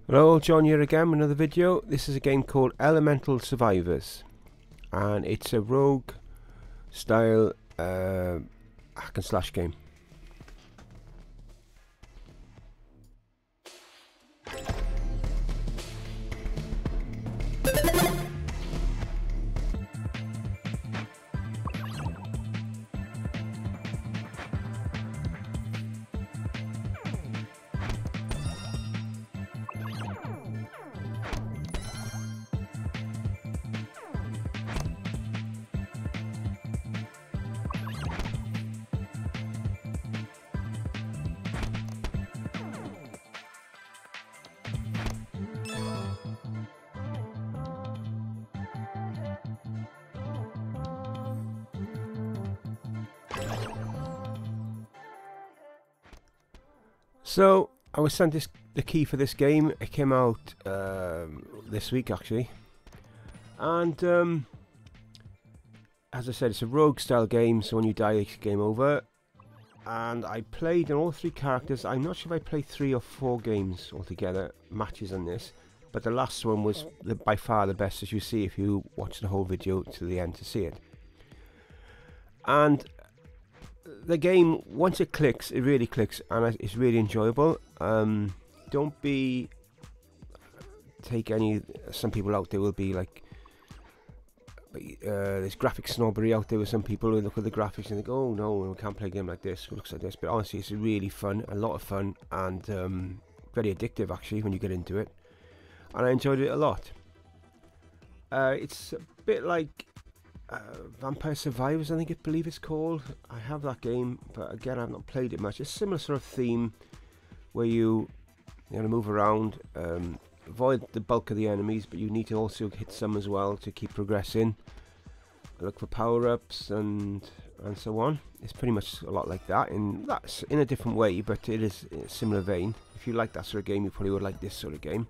Hello, John here again with another video. This is a game called Elemental Survivors, and it's a rogue style hack and slash game. So I was sent the key for this game. It came out this week actually, and as I said, it's a rogue style game, so when you die it's game over. And I played in all three characters. I'm not sure if I played 3 or 4 games altogether, matches on this, but the last one was by far the best, as you see if you watch the whole video to the end to see it. And the game, once it clicks, it really clicks, and it's really enjoyable. Don't take any. Some people out there will be like, there's graphic snobbery out there with some people who look at the graphics and think, oh no, we can't play a game like this, it looks like this. But honestly, it's really fun, a lot of fun, and very addictive actually when you get into it. And I enjoyed it a lot. It's a bit like Vampire Survivors, I believe it's called. I have that game, but again I've not played it much. It's a similar sort of theme where you move around, avoid the bulk of the enemies, but you need to also hit some as well to keep progressing, look for power-ups and so on. It's pretty much a lot like that, and that's in a different way, but it is in a similar vein. If you like that sort of game, you probably would like this sort of game.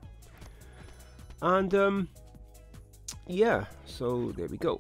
And yeah, so there we go.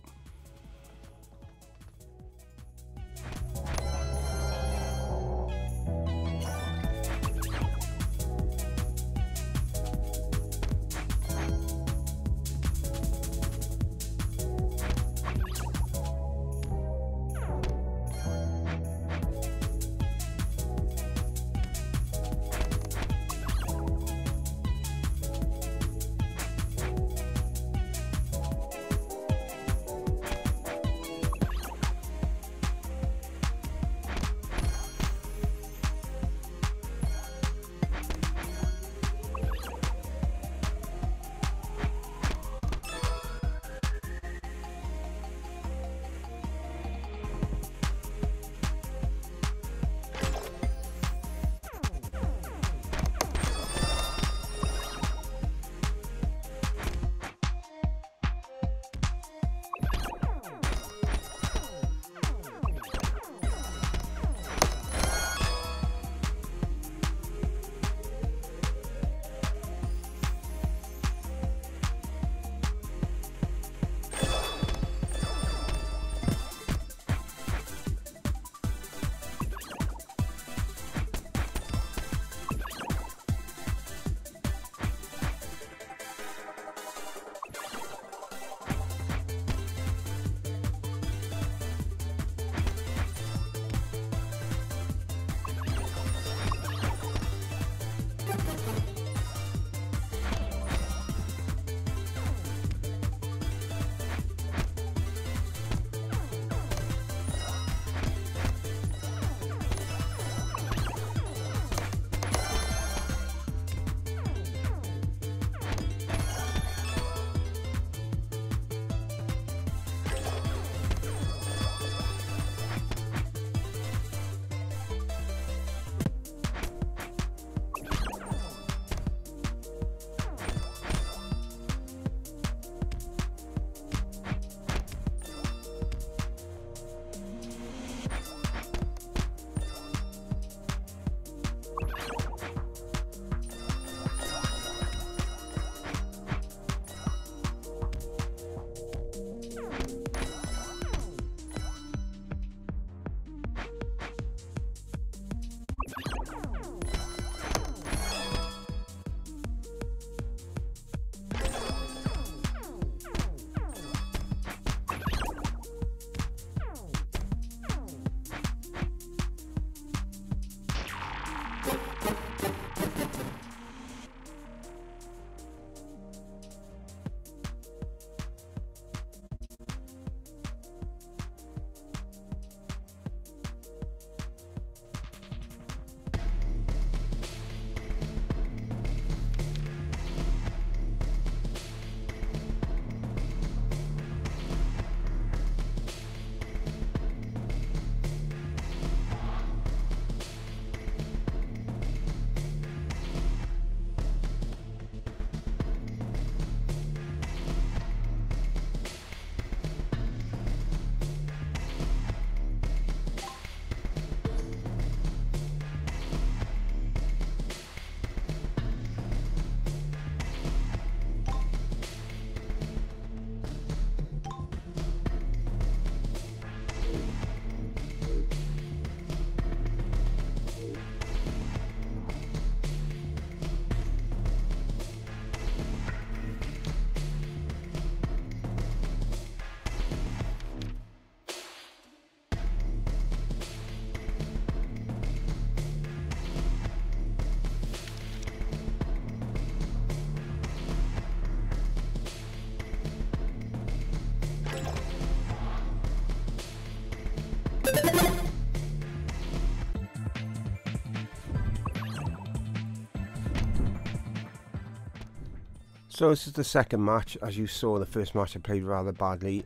So this is the second match. As you saw, the first match I played rather badly.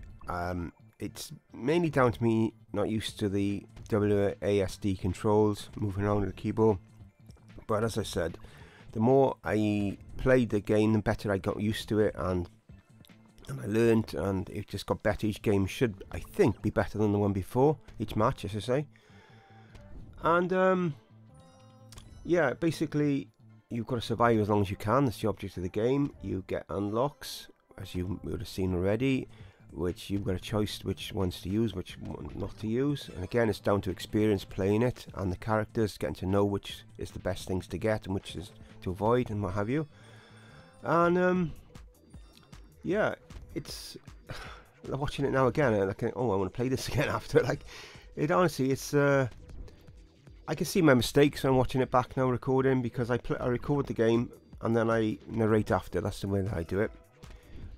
It's mainly down to me not used to the WASD controls, moving around with the keyboard. But as I said, the more I played the game, the better I got used to it, and I learned, and it just got better. Each game should, I think, be better than the one before. Each match, I should say. And yeah, basically, you've got to survive as long as you can. That's the object of the game. You get unlocks, as you would have seen already, which you've got a choice which ones to use, which one not to use. And again, it's down to experience playing it and the characters, getting to know which is the best things to get and which is to avoid and what have you. And yeah, it's watching it now again. Like, oh, I want to play this again after. Like, it honestly, it's I can see my mistakes when I'm watching it back now, recording, because I record the game and then I narrate after. That's the way that I do it.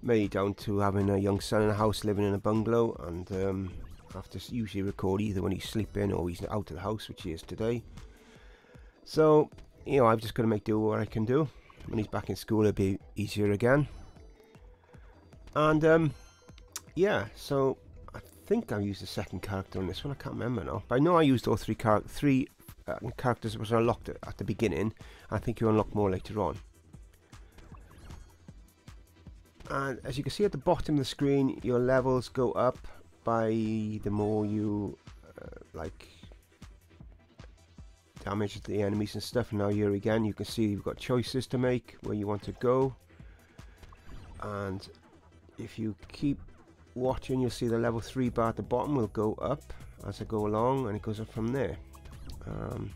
Mainly down to having a young son in a house, living in a bungalow, and I have to usually record either when he's sleeping or he's out of the house, which he is today. So, you know, I've just got to make do what I can do. When he's back in school, it'll be easier again. And yeah, so I think I used the second character on this one. I can't remember now, but I know I used all three characters which I unlocked at the beginning. I think you unlock more later on. And as you can see at the bottom of the screen, your levels go up by the more you like damage the enemies and stuff. Now here again, you can see you've got choices to make where you want to go, and if you keep watching, you'll see the level 3 bar at the bottom will go up as I go along, and it goes up from there. And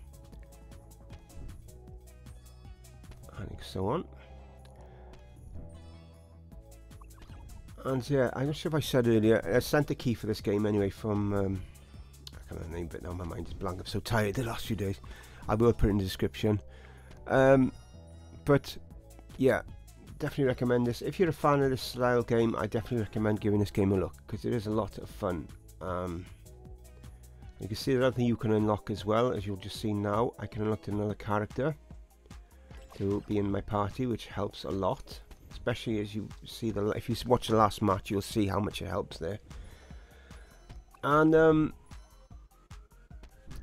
so on. And yeah, I'm not sure if I said earlier, I sent the key for this game anyway from, I can't remember the name of it now, my mind is blank, I'm so tired the last few days. I will put it in the description. But yeah, definitely recommend this. If you're a fan of this style game, I definitely recommend giving this game a look, because it is a lot of fun. You can see there's other thing you can unlock as well, as you'll just see now. I can unlock another character to be in my party, which helps a lot. Especially as you see if you watch the last match, you'll see how much it helps there. And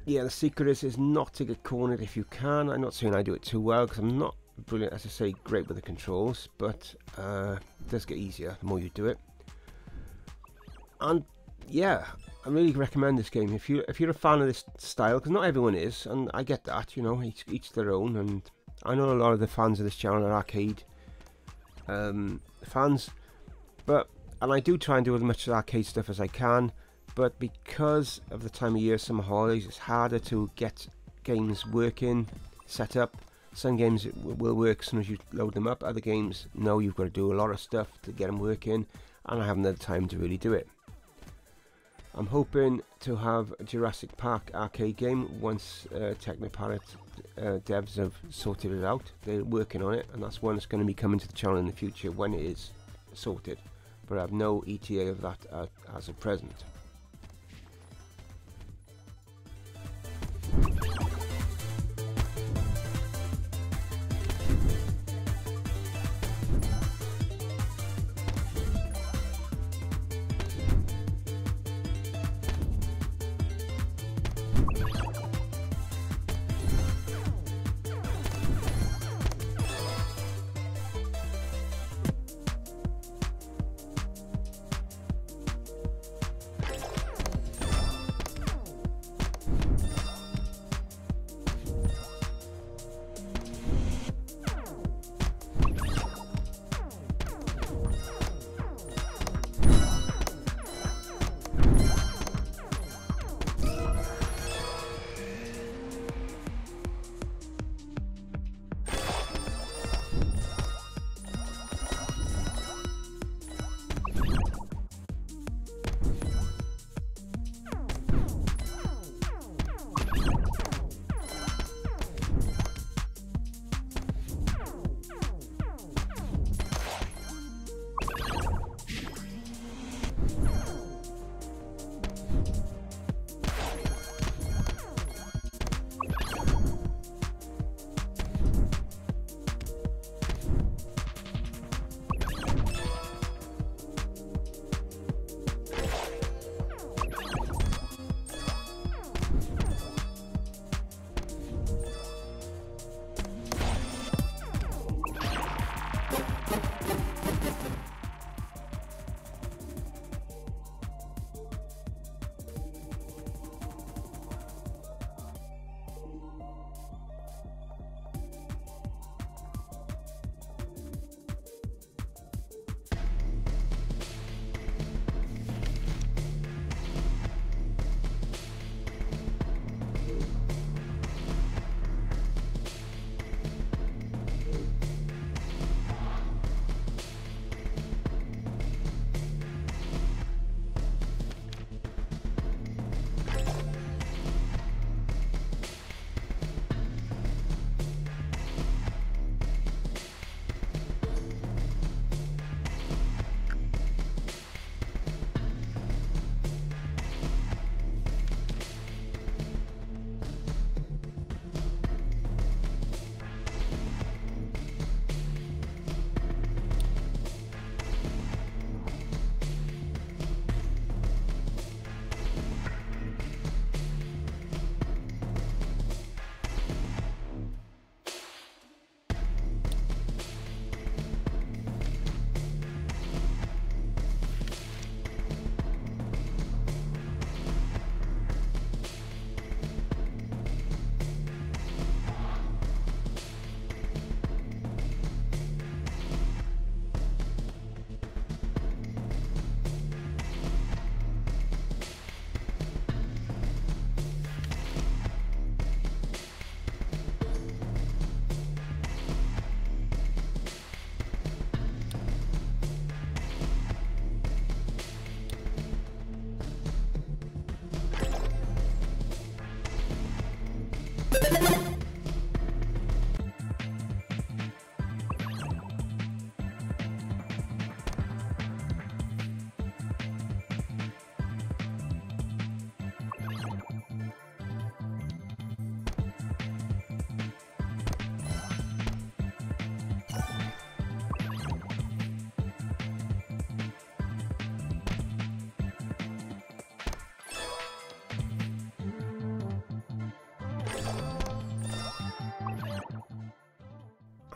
yeah, the secret is not to get cornered if you can. I'm not saying I do it too well, because I'm not brilliant, as I say, great with the controls, but it does get easier the more you do it. And yeah, I really recommend this game if you're a fan of this style, because not everyone is, and I get that, you know, each their own. And I know a lot of the fans of this channel are arcade fans, and I do try and do as much arcade stuff as I can, but because of the time of year, summer holidays, it's harder to get games working, set up. Some games will work as soon as you load them up. Other games, no, you've got to do a lot of stuff to get them working, and I haven't had the time to really do it. I'm hoping to have a Jurassic Park arcade game once Technoparrot devs have sorted it out. They're working on it, and that's one that's going to be coming to the channel in the future when it is sorted. But I have no ETA of that as of present.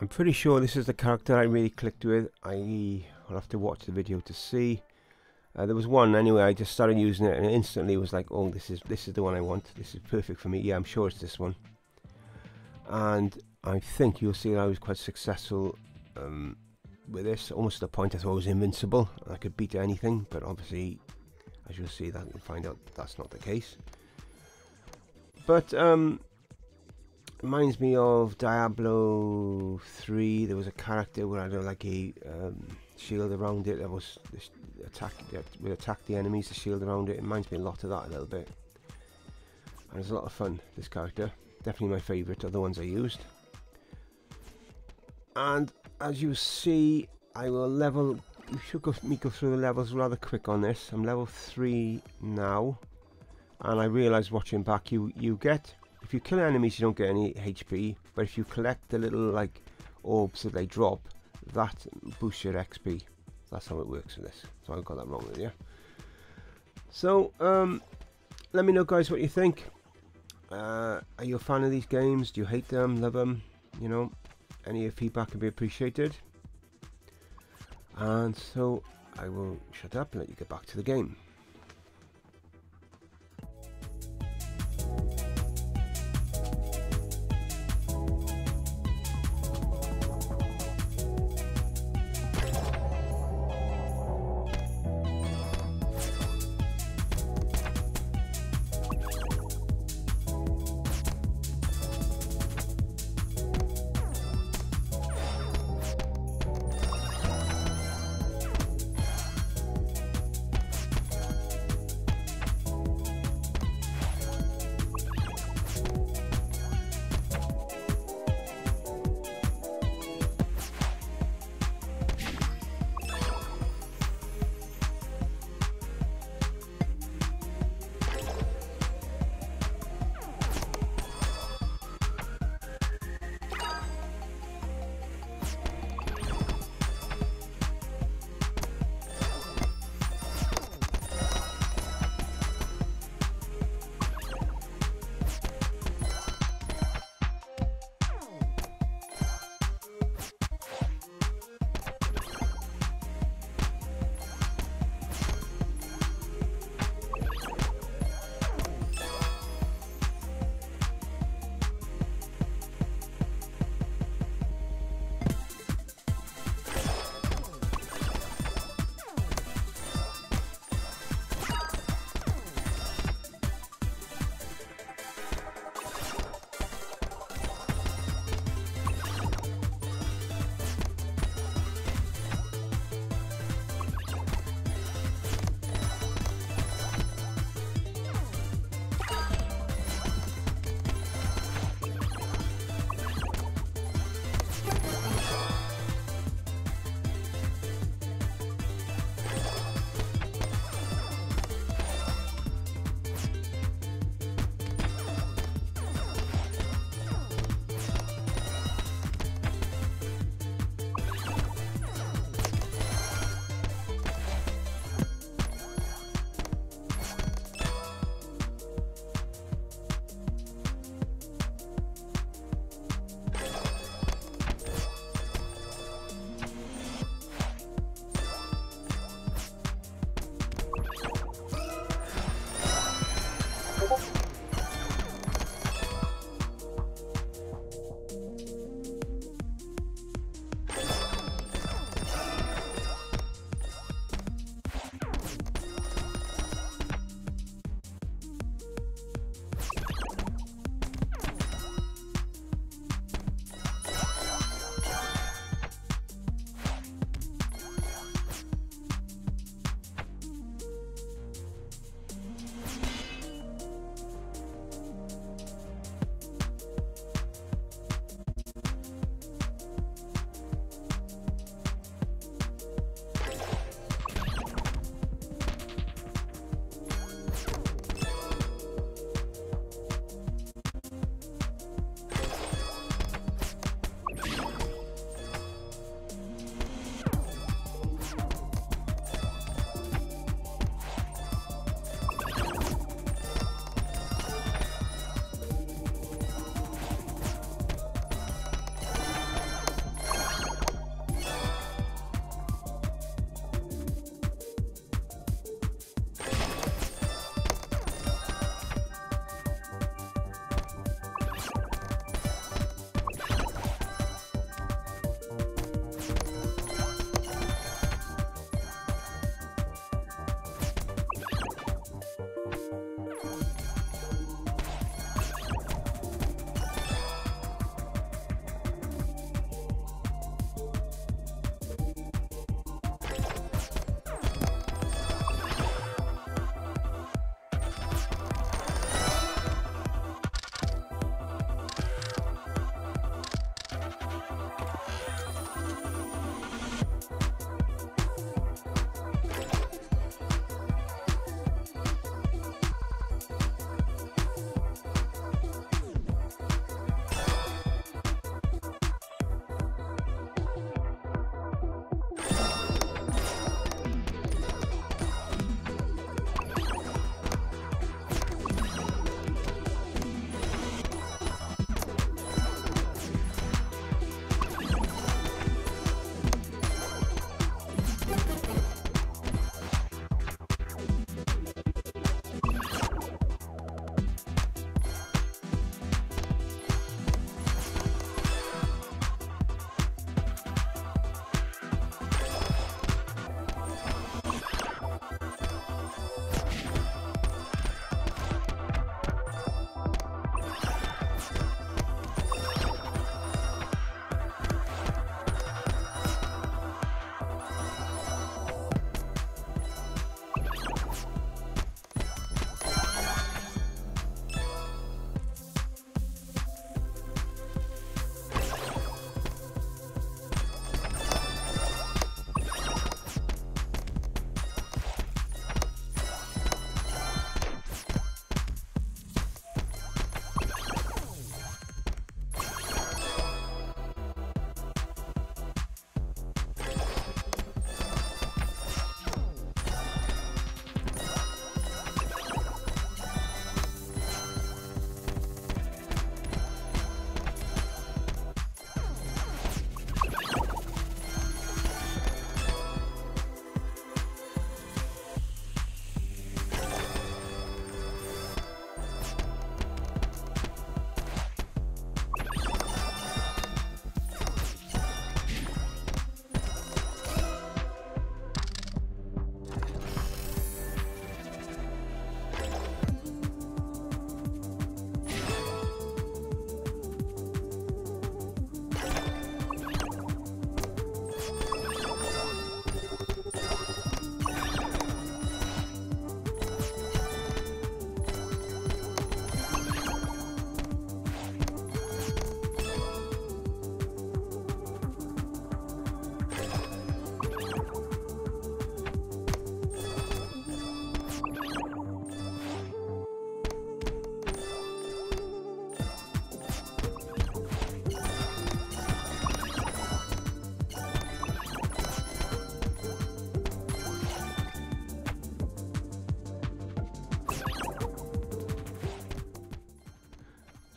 I'm pretty sure this is the character I really clicked with. I'll have to watch the video to see. There was one anyway, I just started using it and instantly was like, oh, this is the one I want. This is perfect for me. Yeah, I'm sure it's this one. And I think you'll see that I was quite successful with this, almost to the point I thought I was invincible. I could beat anything, but obviously, as you'll see, that you'll find out that's not the case. But reminds me of Diablo 3. There was a character where I had like a shield around it that was would attack the enemies. The shield around it. It reminds me a lot of that a little bit. And it's a lot of fun. This character, definitely my favourite of the ones I used. And as you see, I will level. You should go through the levels rather quick on this. I'm level 3 now, and I realised watching back, you get, if you kill enemies, you don't get any HP, but if you collect the little like orbs that they drop, that boosts your XP. That's how it works with this. So I got that wrong with you. So let me know, guys, what you think. Are you a fan of these games? Do you hate them? Love them? You know, any feedback would be appreciated. And so I will shut up and let you get back to the game.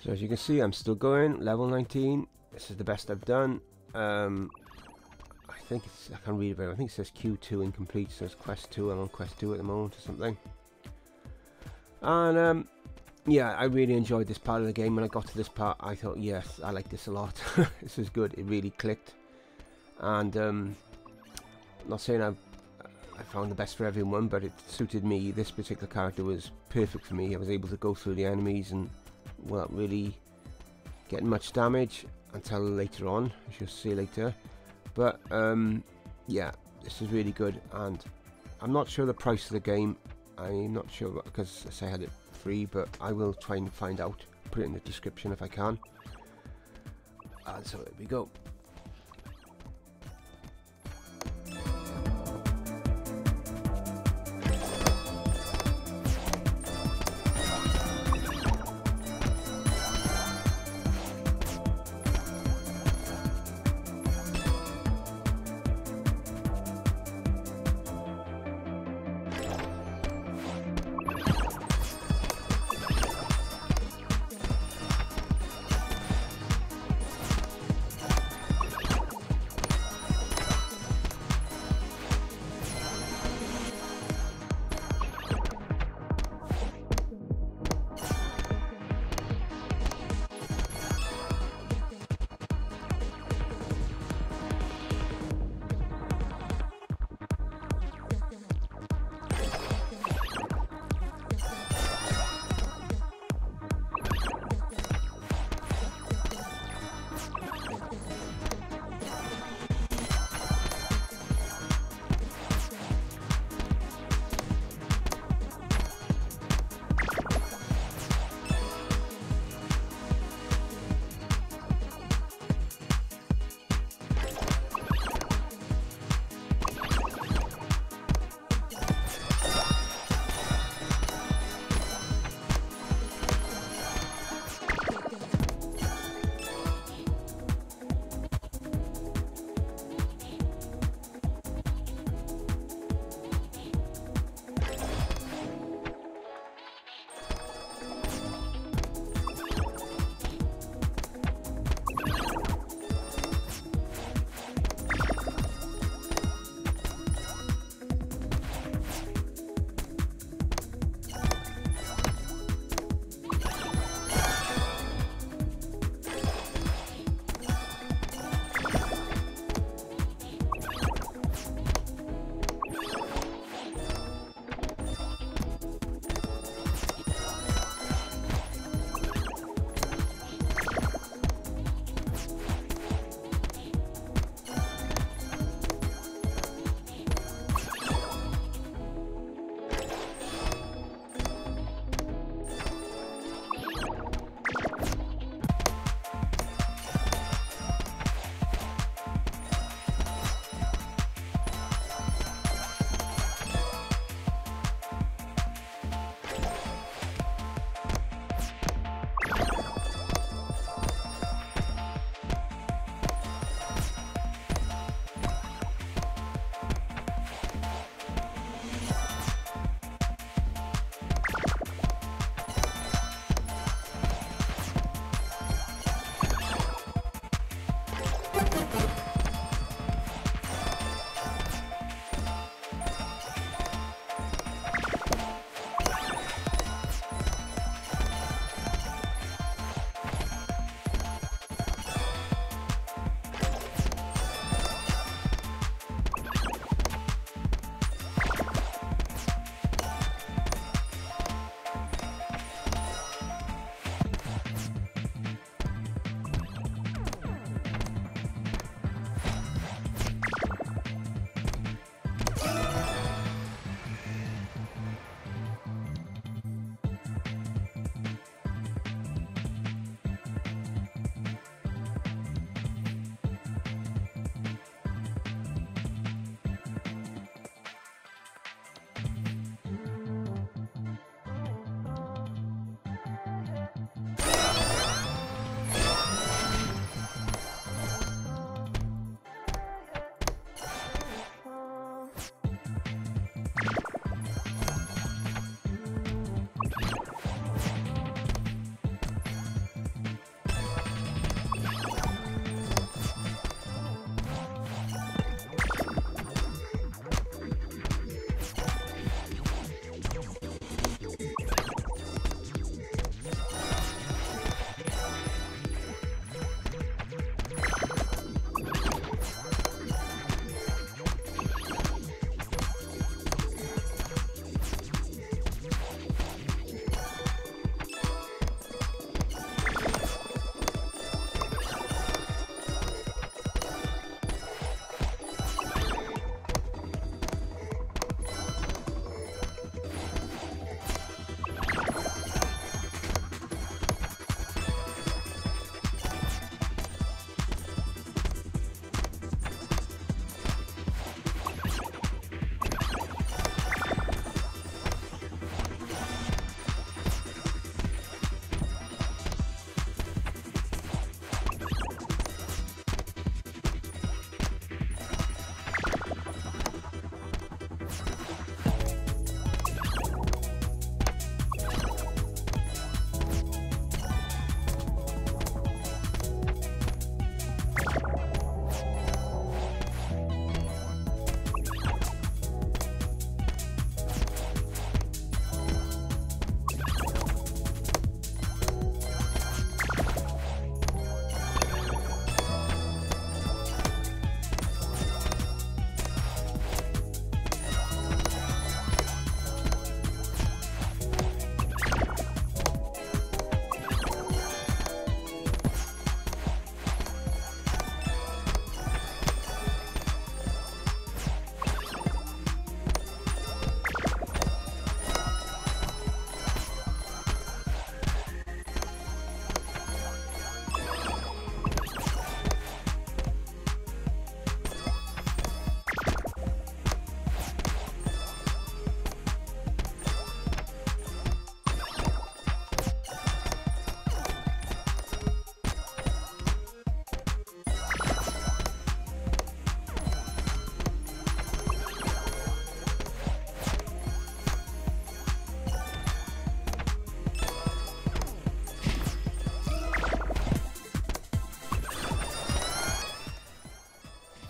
So as you can see, I'm still going, level 19. This is the best I've done. I think it's, I can't read it very well. I think it says Q2 incomplete, so it's quest 2. I'm on quest 2 at the moment or something. And yeah, I really enjoyed this part of the game. When I got to this part, I thought, yes, I like this a lot. This is good. It really clicked. And I'm not saying I found the best for everyone, but it suited me. This particular character was perfect for me. I was able to go through the enemies and without really getting much damage until later on, as you'll see later. But yeah, this is really good, and I'm not sure the price of the game. I'm not sure because I say I had it free, but I will try and find out. Put it in the description if I can. And so there we go.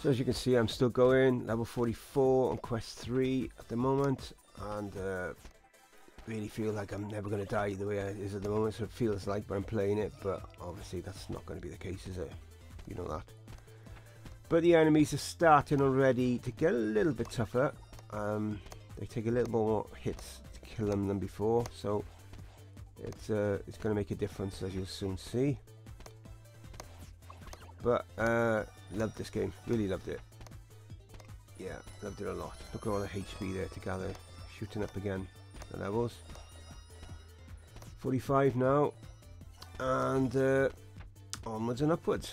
So as you can see, I'm still going, level 44 on quest 3 at the moment, and really feel like I'm never going to die the way it is at the moment, so it feels like when I'm playing it, but obviously that's not going to be the case, is it? You know that. But the enemies are starting already to get a little bit tougher. They take a little more hits to kill them than before, so it's going to make a difference, as you'll soon see. But loved this game, really loved it. Yeah, loved it a lot. Look at all the HP there to gather. Shooting up again the levels. 45 now, and onwards and upwards.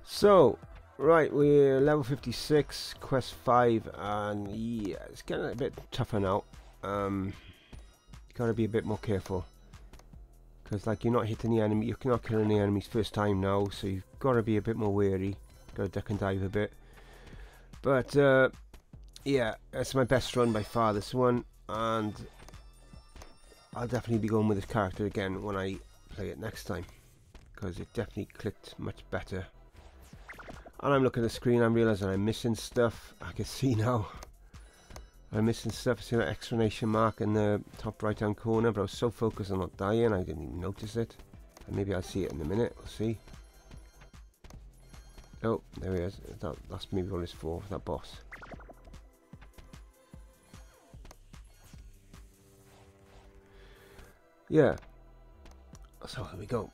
So, right, we're level 56, quest 5, and yeah, it's getting a bit tougher now. You gotta be a bit more careful, because like you're not hitting the enemy, you're not killing the enemies first time now, so you've gotta be a bit more wary. Gotta duck and dive a bit. But yeah, that's my best run by far, this one, and I'll definitely be going with this character again when I play it next time, because it definitely clicked much better. And I'm looking at the screen, I'm realising I'm missing stuff. I can see now I'm missing stuff. See that exclamation mark in the top right hand corner, but I was so focused on not dying I didn't even notice it. And maybe I'll see it in a minute, we'll see. Oh, there he is. That's maybe what it's for, that boss. Yeah. So here we go.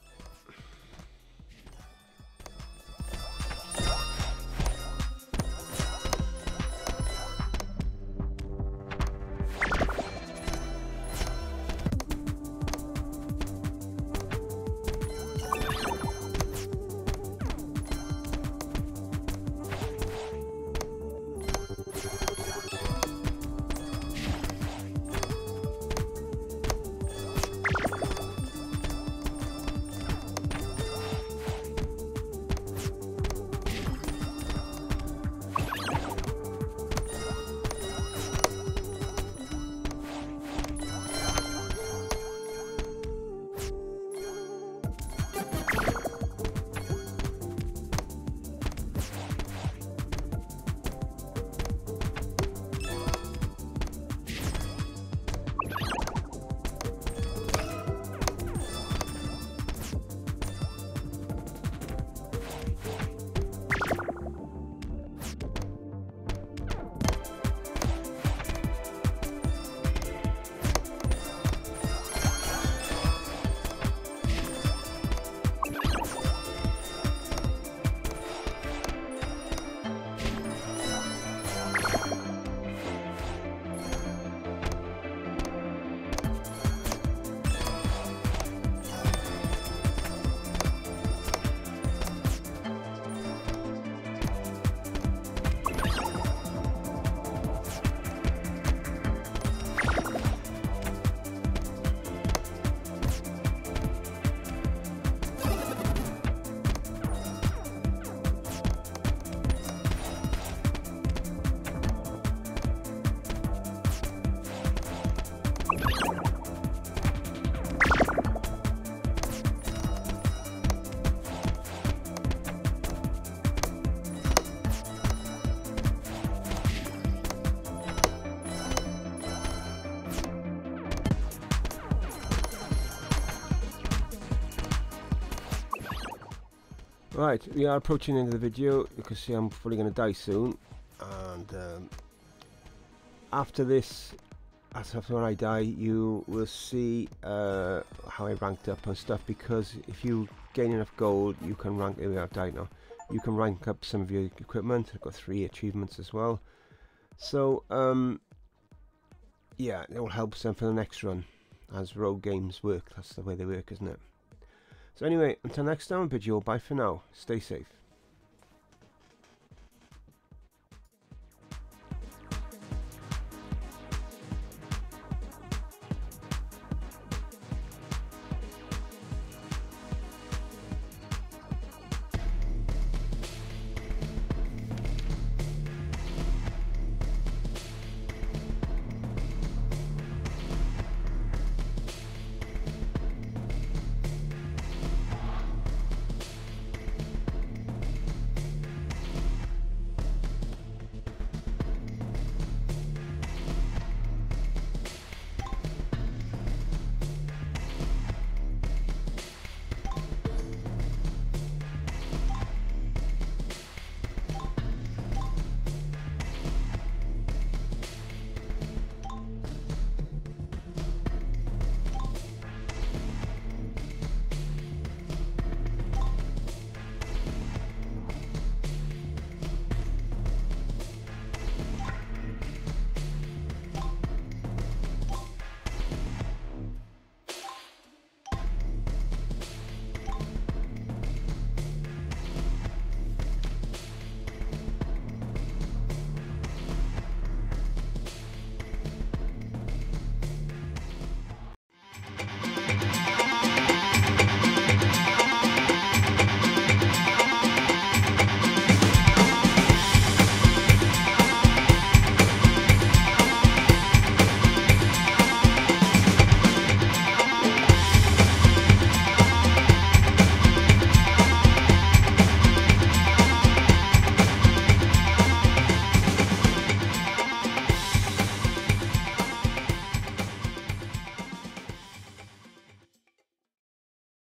Right, we are approaching the end of the video. You can see I'm probably going to die soon, and after this, after when I die, you will see how I ranked up and stuff, because if you gain enough gold, you can rank, here we are, died now, you can rank up some of your equipment. I've got 3 achievements as well, so yeah, it will help some for the next run, as rogue games work. That's the way they work, isn't it? So anyway, until next time, I bid you all bye for now. Stay safe.